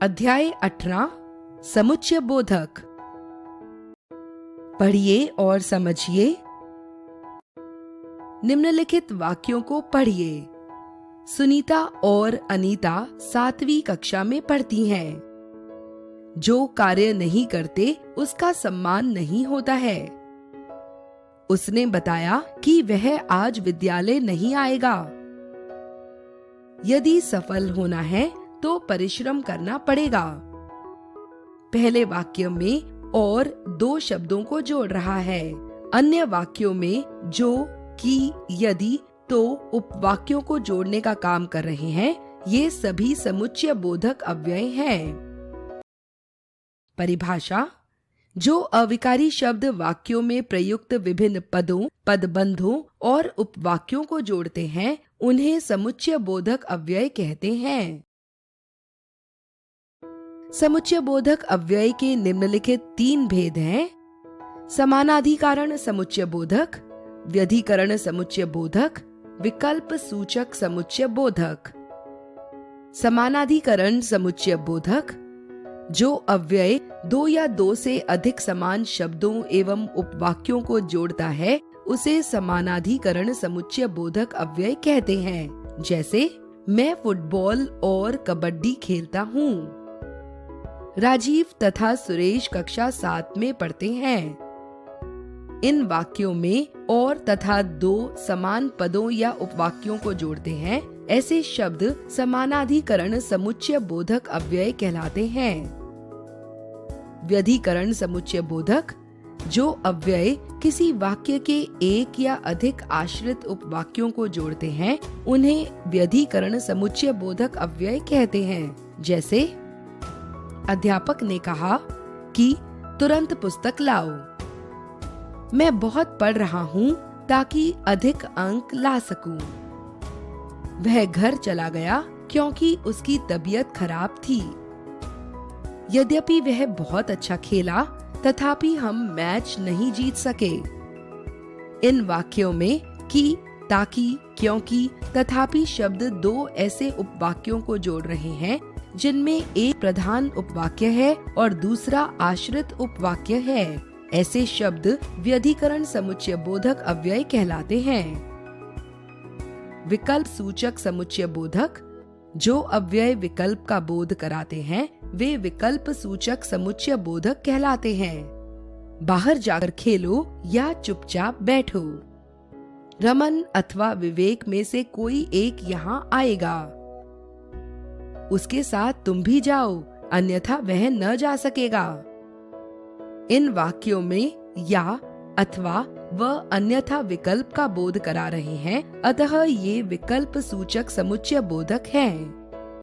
अध्याय 18 समुच्चय बोधक। पढ़िए और समझिए। निम्नलिखित वाक्यों को पढ़िए। सुनीता और अनीता 7वीं कक्षा में पढ़ती हैं। जो कार्य नहीं करते उसका सम्मान नहीं होता है। उसने बताया कि वह आज विद्यालय नहीं आएगा। यदि सफल होना है तो परिश्रम करना पड़ेगा। पहले वाक्य में और 2 शब्दों को जोड़ रहा है। अन्य वाक्यों में जो, कि, यदि, तो उपवाक्यों को जोड़ने का काम कर रहे हैं। ये सभी समुच्चय बोधक अव्यय हैं। परिभाषा: जो अविकारी शब्द वाक्यों में प्रयुक्त विभिन्न पदों, पदबंधों और उपवाक्यों को जोड़ते हैं, उन्हें समुच्चय बोधक अव्यय कहते हैं। समुच्चय बोधक अव्यय के निम्नलिखित 3 भेद हैं: समानाधिकरण समुच्चय बोधक, व्यधिकरण समुच्चय बोधक, विकल्प सूचक समुच्चय बोधक। समानाधिकरण समुच्चय बोधक: जो अव्यय 2 या 2 से अधिक समान शब्दों एवं उपवाक्यों को जोड़ता है, उसे समानाधिकरण समुच्चय बोधक अव्यय कहते हैं। जैसे, मैं फुटबॉल और कबड्डी खेलता हूँ। राजीव तथा सुरेश कक्षा 7 में पढ़ते हैं। इन वाक्यों में और तथा 2 समान पदों या उपवाक्यों को जोड़ते हैं। ऐसे शब्द समानाधिकरण समुच्चय बोधक अव्यय कहलाते हैं। व्यधिकरण समुच्चय बोधक: जो अव्यय किसी वाक्य के 1 या अधिक आश्रित उपवाक्यों को जोड़ते हैं, उन्हें व्यधिकरण समुच्चय बोधक अव्यय कहते हैं। जैसे, अध्यापक ने कहा कि तुरंत पुस्तक लाओ। मैं बहुत पढ़ रहा हूँ ताकि अधिक अंक ला सकूं। वह घर चला गया क्योंकि उसकी तबीयत खराब थी। यद्यपि वह बहुत अच्छा खेला, तथापि हम मैच नहीं जीत सके। इन वाक्यों में कि, ताकि, क्योंकि, तथापि शब्द 2 ऐसे उपवाक्यों को जोड़ रहे हैं जिनमें एक प्रधान उपवाक्य है और दूसरा आश्रित उपवाक्य है। ऐसे शब्द व्यधिकरण समुच्चय बोधक अव्यय कहलाते हैं। विकल्प सूचक समुच्चय बोधक: जो अव्यय विकल्प का बोध कराते हैं, वे विकल्प सूचक समुच्चय बोधक कहलाते हैं। बाहर जाकर खेलो या चुपचाप बैठो। रमन अथवा विवेक में से कोई एक यहाँ आएगा। उसके साथ तुम भी जाओ, अन्यथा वह न जा सकेगा। इन वाक्यों में या, अथवा व अन्यथा विकल्प का बोध करा रहे हैं, अतः ये विकल्प सूचक समुच्चय बोधक हैं।